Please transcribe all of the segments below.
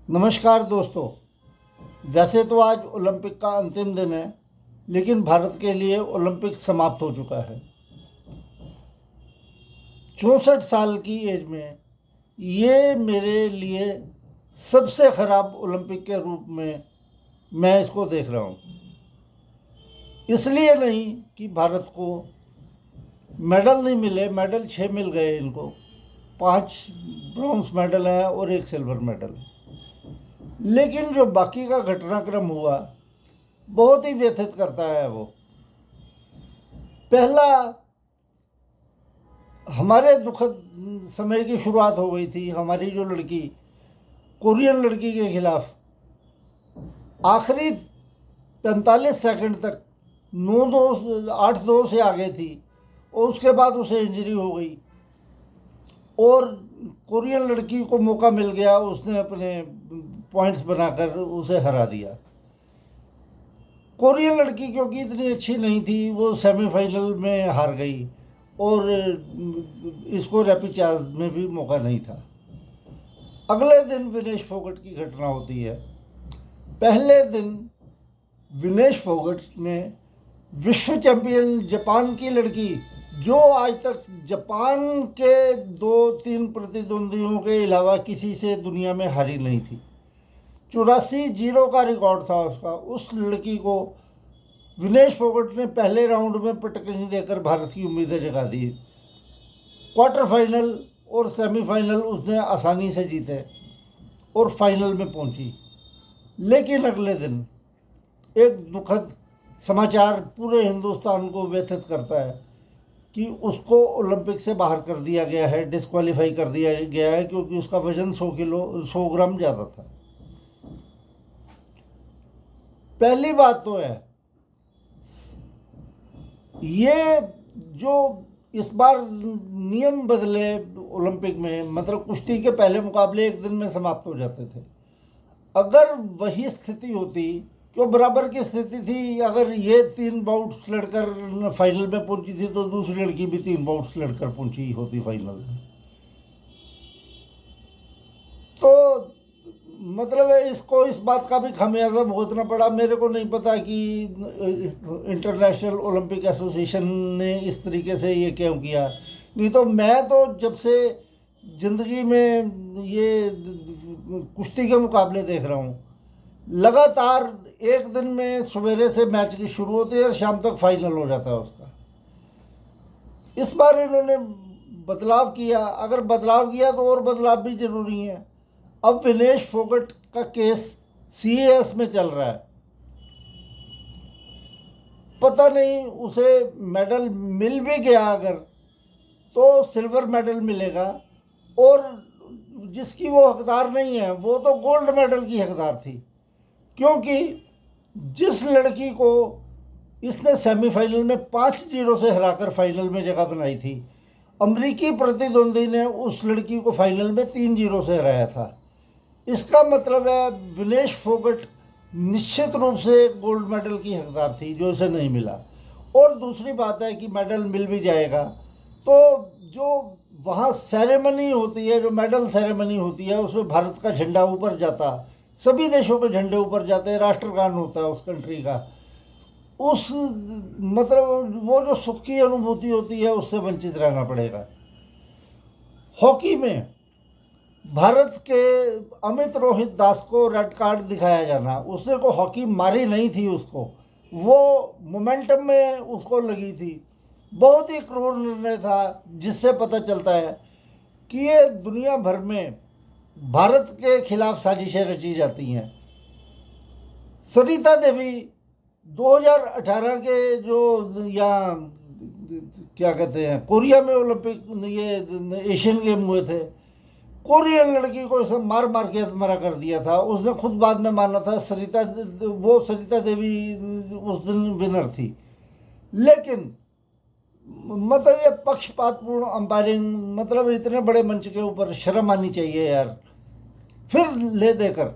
नमस्कार दोस्तों। वैसे तो आज ओलंपिक का अंतिम दिन है, लेकिन भारत के लिए ओलंपिक समाप्त हो चुका है। 64 साल की एज में ये मेरे लिए सबसे ख़राब ओलंपिक के रूप में मैं इसको देख रहा हूँ। इसलिए नहीं कि भारत को मेडल नहीं मिले, मेडल 6 मिल गए इनको। 5 ब्रॉन्ज मेडल हैं और 1 सिल्वर मेडल। लेकिन जो बाकी का घटनाक्रम हुआ बहुत ही व्यथित करता है। वो पहला हमारे दुखद समय की शुरुआत हो गई थी। हमारी जो लड़की कोरियन लड़की के खिलाफ आखिरी 45 सेकंड तक 9-2 8-2 से आगे थी और उसके बाद उसे इंजरी हो गई और कोरियन लड़की को मौका मिल गया, उसने अपने पॉइंट्स बनाकर उसे हरा दिया। कोरियन लड़की क्योंकि इतनी अच्छी नहीं थी, वो सेमीफाइनल में हार गई और इसको रैपिड चार्ज में भी मौका नहीं था। अगले दिन विनेश फोगट की घटना होती है। पहले दिन विनेश फोगट ने विश्व चैंपियन जापान की लड़की, जो आज तक जापान के 2-3 प्रतिद्वंदियों के अलावा किसी से दुनिया में हारी नहीं थी, 84-0 का रिकॉर्ड था उसका, उस लड़की को विनेश फोगट ने पहले राउंड में पटकनी देकर भारत की उम्मीदें जगा दी। क्वार्टर फाइनल और सेमीफाइनल उसने आसानी से जीते और फाइनल में पहुंची। लेकिन अगले दिन एक दुखद समाचार पूरे हिंदुस्तान को व्यथित करता है कि उसको ओलंपिक से बाहर कर दिया गया है, डिस्क्वालीफाई कर दिया गया है, क्योंकि उसका वजन 100 ग्राम ज़्यादा था। पहली बात तो है ये जो इस बार नियम बदले ओलंपिक में, मतलब कुश्ती के पहले मुकाबले एक दिन में समाप्त हो जाते थे। अगर वही स्थिति होती, क्यों बराबर की स्थिति थी, अगर ये 3 बाउट्स लड़कर फाइनल में पहुंची थी तो दूसरी लड़की भी 3 बाउट्स लड़कर पहुंची होती फाइनल में। तो मतलब है इसको इस बात का भी खामियाजा भुगतना पड़ा। मेरे को नहीं पता कि इंटरनेशनल ओलंपिक एसोसिएशन ने इस तरीके से ये क्यों किया। नहीं तो मैं तो जब से ज़िंदगी में ये कुश्ती के मुकाबले देख रहा हूँ, लगातार एक दिन में सवेरे से मैच की शुरू होती है और शाम तक फाइनल हो जाता है उसका। इस बार इन्होंने बदलाव किया। अगर बदलाव किया तो और बदलाव भी ज़रूरी हैं। अब विनेश फोगट का केस सीएस में चल रहा है। पता नहीं उसे मेडल मिल भी गया अगर, तो सिल्वर मेडल मिलेगा, और जिसकी वो हकदार नहीं है वो तो गोल्ड मेडल की हकदार थी। क्योंकि जिस लड़की को इसने सेमीफाइनल में 5-0 से हराकर फाइनल में जगह बनाई थी, अमेरिकी प्रतिद्वंदी ने उस लड़की को फाइनल में 3-0 से हराया था। इसका मतलब है विनेश फोगट निश्चित रूप से गोल्ड मेडल की हकदार थी, जो इसे नहीं मिला। और दूसरी बात है कि मेडल मिल भी जाएगा तो जो वहाँ सेरेमनी होती है, जो मेडल सेरेमनी होती है, उसमें भारत का झंडा ऊपर जाता, सभी देशों के झंडे ऊपर जाते हैं, राष्ट्रगान होता है उस कंट्री का, उस मतलब वो जो सुख की अनुभूति होती है उससे वंचित रहना पड़ेगा। हॉकी में भारत के अमित रोहित दास को रेड कार्ड दिखाया जाना, उसने को हॉकी मारी नहीं थी, उसको वो मोमेंटम में उसको लगी थी। बहुत ही क्रूर निर्णय था, जिससे पता चलता है कि ये दुनिया भर में भारत के खिलाफ साजिशें रची जाती हैं। सरिता देवी 2018 के जो यहाँ क्या कहते हैं कोरिया में ओलंपिक ये एशियन गेम हुए थे, कोरियन लड़की को इसे मार मार के मरा कर दिया था। उसने खुद बाद में माना था सरिता देवी उस दिन विनर थी। लेकिन मतलब ये पक्षपातपूर्ण अंपायरिंग, मतलब इतने बड़े मंच के ऊपर शर्म आनी चाहिए यार। फिर ले देकर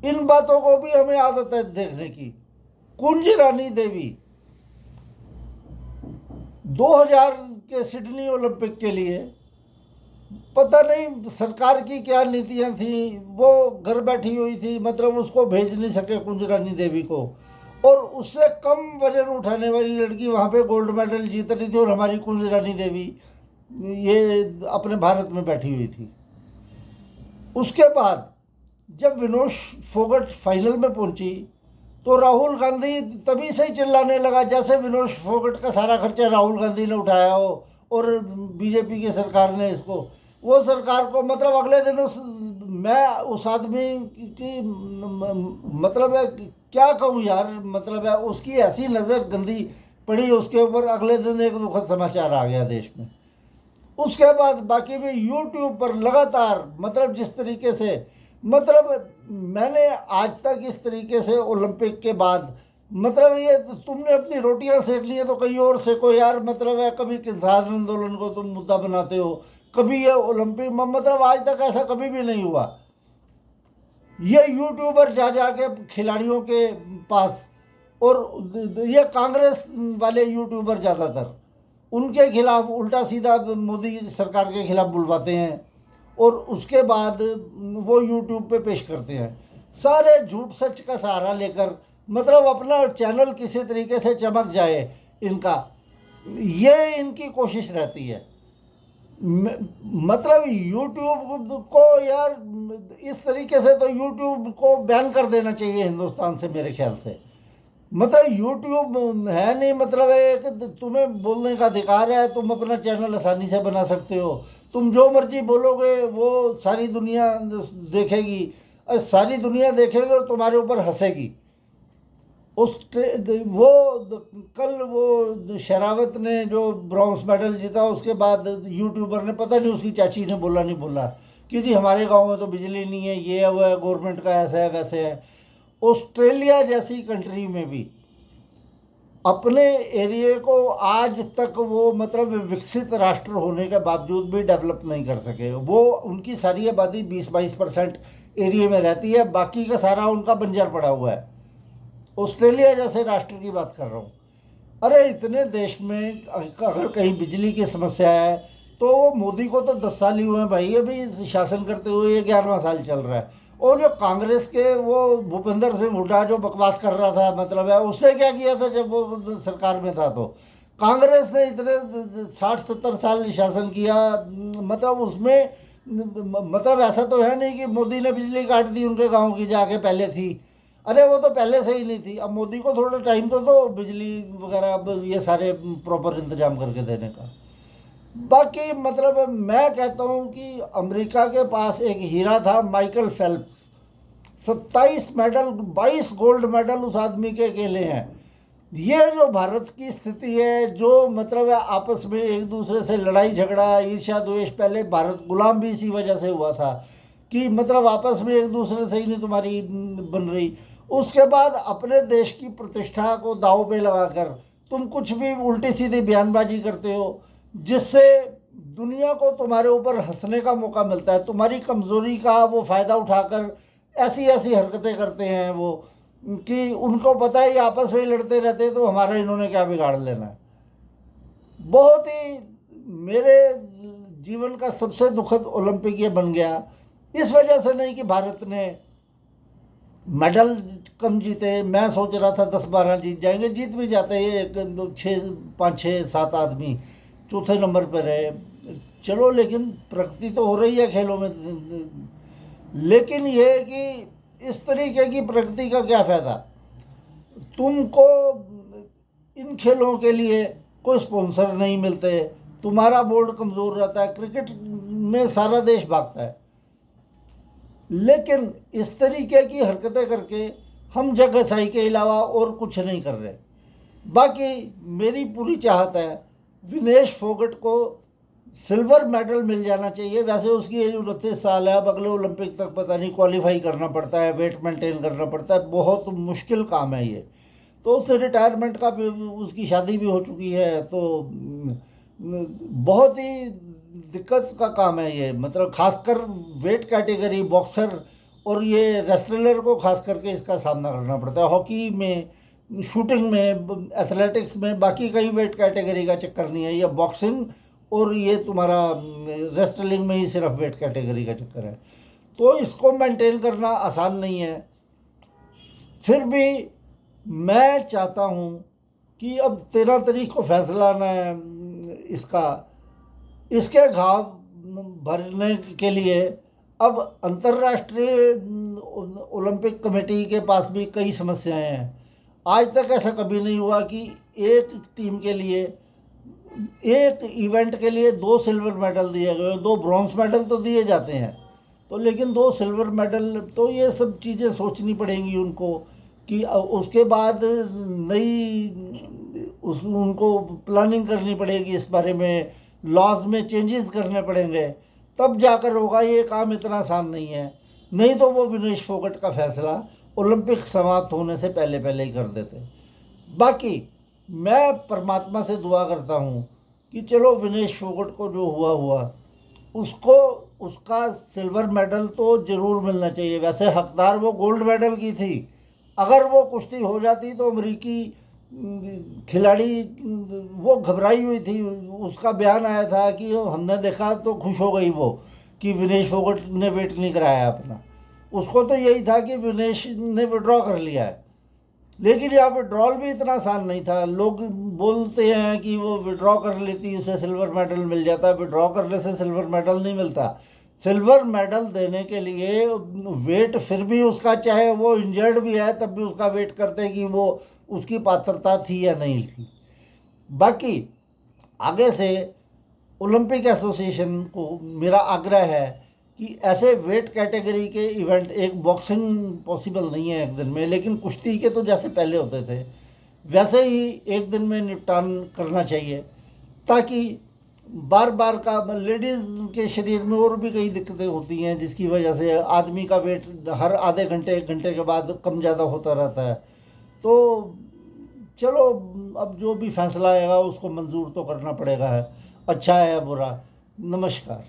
इन बातों को भी हमें आदत है देखने की। कुंज रानी देवी 2000 के सिडनी ओलंपिक के लिए पता नहीं सरकार की क्या नीतियां थी, वो घर बैठी हुई थी, मतलब उसको भेज नहीं सके कुंज रानी देवी को, और उससे कम वजन उठाने वाली लड़की वहाँ पे गोल्ड मेडल जीत रही थी, और हमारी कुंज रानी देवी ये अपने भारत में बैठी हुई थी। उसके बाद जब विनोश फोगट फाइनल में पहुंची तो राहुल गांधी तभी से ही चिल्लाने लगा जैसे विनोश फोगट का सारा खर्चा राहुल गांधी ने उठाया हो, और बीजेपी की सरकार ने इसको, वो सरकार को मतलब अगले दिन मैं उस आदमी की मतलब है क्या कहूँ यार, मतलब है उसकी ऐसी नज़र गंदी पड़ी उसके ऊपर, अगले दिन एक दुखद समाचार आ गया देश में। उसके बाद बाकी भी यूट्यूब पर लगातार मतलब जिस तरीके से, मतलब मैंने आज तक इस तरीके से ओलंपिक के बाद, मतलब ये तुमने अपनी रोटियां सेक ली है तो कहीं और सेको यार, मतलब है कभी किसान आंदोलन को तुम मुद्दा बनाते हो, कभी ये ओलंपिक, मतलब आज तक ऐसा कभी भी नहीं हुआ। ये यूट्यूबर जा जा के खिलाड़ियों के पास, और ये कांग्रेस वाले यूट्यूबर ज़्यादातर उनके खिलाफ उल्टा सीधा मोदी सरकार के खिलाफ बुलवाते हैं, और उसके बाद वो यूट्यूब पे पेश करते हैं सारे झूठ सच का सहारा लेकर, मतलब अपना चैनल किसी तरीके से चमक जाए इनका, ये इनकी कोशिश रहती है। मतलब यूट्यूब को यार इस तरीके से तो यूट्यूब को बैन कर देना चाहिए हिंदुस्तान से मेरे ख्याल से। मतलब यूट्यूब है नहीं, मतलब है कि तुम्हें बोलने का अधिकार है, तुम अपना चैनल आसानी से बना सकते हो, तुम जो मर्जी बोलोगे वो सारी दुनिया देखेगी, और सारी दुनिया देखेगी और तुम्हारे ऊपर हंसेगी। उस वो कल वो शरावत ने जो ब्रॉन्ज मेडल जीता उसके बाद यूट्यूबर ने, पता नहीं उसकी चाची ने बोला नहीं बोला कि जी हमारे गांव में तो बिजली नहीं है, ये है वो है, गवर्नमेंट का ऐसा है वैसे है। ऑस्ट्रेलिया जैसी कंट्री में भी अपने एरिया को आज तक वो मतलब विकसित राष्ट्र होने के बावजूद भी डेवलप नहीं कर सके। वो उनकी सारी आबादी 20-22% एरिया में रहती है, बाकी का सारा उनका बंजर पड़ा हुआ है। ऑस्ट्रेलिया जैसे राष्ट्र की बात कर रहा हूँ। अरे इतने देश में अगर कहीं बिजली की समस्या है तो वो मोदी को तो 10 साल ही हुए हैं भाई, अभी शासन करते हुए ये 11वां साल चल रहा है। और जो कांग्रेस के वो भूपेंद्र सिंह हुड्डा जो बकवास कर रहा था, मतलब है उसने क्या किया था जब वो सरकार में था, तो कांग्रेस ने इतने 60-70 साल शासन किया, मतलब उसमें मतलब ऐसा तो है नहीं कि मोदी ने बिजली काट दी उनके गांव की जाके, पहले थी। अरे वो तो पहले से ही नहीं थी, अब मोदी को थोड़ा टाइम तो दो बिजली वगैरह अब ये सारे प्रॉपर इंतजाम करके देने का। बाकी मतलब मैं कहता हूँ कि अमेरिका के पास एक हीरा था Michael Phelps, 27 medal, 22 gold medal उस आदमी के अकेले हैं। ये जो भारत की स्थिति है, जो मतलब है आपस में एक दूसरे से लड़ाई झगड़ा ईर्ष्या द्वेष, पहले भारत गुलाम भी इसी वजह से हुआ था कि मतलब आपस में एक दूसरे से ही नहीं तुम्हारी बन रही। उसके बाद अपने देश की प्रतिष्ठा को दांव पे लगाकर तुम कुछ भी उल्टी सीधी बयानबाजी करते हो, जिससे दुनिया को तुम्हारे ऊपर हंसने का मौका मिलता है, तुम्हारी कमज़ोरी का वो फ़ायदा उठाकर ऐसी ऐसी हरकतें करते हैं वो, कि उनको पता है ये आपस में ही लड़ते रहते हैं तो हमारा इन्होंने क्या बिगाड़ लेना है। बहुत ही मेरे जीवन का सबसे दुखद ओलंपिक ये बन गया, इस वजह से नहीं कि भारत ने मेडल कम जीते, मैं सोच रहा था 10-12 जीत जाएंगे, जीत भी जाते हैं, एक 5-6-7 आदमी चौथे नंबर पर रहे, चलो लेकिन प्रगति तो हो रही है खेलों में। लेकिन ये है कि इस तरीके की प्रगति का क्या फ़ायदा, तुमको इन खेलों के लिए कोई स्पॉन्सर नहीं मिलते, तुम्हारा बोर्ड कमज़ोर रहता है, क्रिकेट में सारा देश भागता है, लेकिन इस तरीके की हरकतें करके हम जगहसाई के अलावा और कुछ नहीं कर रहे। बाकी मेरी पूरी चाहत है विनेश फोगट को सिल्वर मेडल मिल जाना चाहिए। वैसे उसकी एज 29 साल है, अब अगले ओलंपिक तक पता नहीं, क्वालिफाई करना पड़ता है, वेट मेंटेन करना पड़ता है, बहुत मुश्किल काम है ये। तो उससे रिटायरमेंट का भी, उसकी शादी भी हो चुकी है, तो बहुत ही दिक्कत का काम है ये, मतलब खासकर वेट कैटेगरी बॉक्सर और ये रेसलर को खास करके इसका सामना करना पड़ता है। हॉकी में, शूटिंग में, एथलेटिक्स में बाकी कहीं वेट कैटेगरी का चक्कर नहीं है, ये बॉक्सिंग और ये तुम्हारा रेसलिंग में ही सिर्फ वेट कैटेगरी का चक्कर है। तो इसको मेंटेन करना आसान नहीं है। फिर भी मैं चाहता हूँ कि अब 13 तारीख को फैसला आना है इसका, इसके घाव भरने के लिए अब अंतर्राष्ट्रीय ओलंपिक कमेटी के पास भी कई समस्याएं हैं। आज तक ऐसा कभी नहीं हुआ कि एक टीम के लिए, एक इवेंट के लिए 2 सिल्वर मेडल दिए गए, 2 ब्रॉन्ज मेडल तो दिए जाते हैं, तो लेकिन 2 सिल्वर मेडल, तो ये सब चीज़ें सोचनी पड़ेंगी उनको कि उसके बाद नई उनको प्लानिंग करनी पड़ेगी, इस बारे में लॉज में चेंजेस करने पड़ेंगे, तब जाकर होगा। ये काम इतना आसान नहीं है, नहीं तो वो विनेश फोगट का फैसला ओलंपिक समाप्त होने से पहले पहले ही कर देते। बाकी मैं परमात्मा से दुआ करता हूँ कि चलो विनेश फोगट को जो हुआ हुआ, उसको उसका सिल्वर मेडल तो ज़रूर मिलना चाहिए। वैसे हकदार वो गोल्ड मेडल की थी। अगर वो कुश्ती हो जाती तो अमेरिकी खिलाड़ी, वो घबराई हुई थी, उसका बयान आया था कि हमने देखा तो खुश हो गई वो कि विनेश फोगट ने वेट नहीं कराया अपना। उसको तो यही था कि विनेश ने विड्रॉ कर लिया है, लेकिन यहाँ विड्रॉल भी इतना आसान नहीं था। लोग बोलते हैं कि वो विड्रॉ कर लेती उसे सिल्वर मेडल मिल जाता, विड्रॉ करने से सिल्वर मेडल नहीं मिलता। सिल्वर मेडल देने के लिए वेट, फिर भी उसका, चाहे वो इंजर्ड भी है तब भी उसका वेट करते कि वो उसकी पात्रता थी या नहीं थी। बाकी आगे से ओलंपिक एसोसिएशन को मेरा आग्रह है कि ऐसे वेट कैटेगरी के इवेंट, एक बॉक्सिंग पॉसिबल नहीं है एक दिन में, लेकिन कुश्ती के तो जैसे पहले होते थे वैसे ही एक दिन में निपटान करना चाहिए, ताकि बार बार का, लेडीज़ के शरीर में और भी कई दिक्कतें होती हैं जिसकी वजह से आदमी का वेट हर आधे घंटे 1 घंटे के बाद कम ज़्यादा होता रहता है। तो चलो, अब जो भी फैसला आएगा उसको मंजूर तो करना पड़ेगा है, अच्छा है या बुरा। नमस्कार।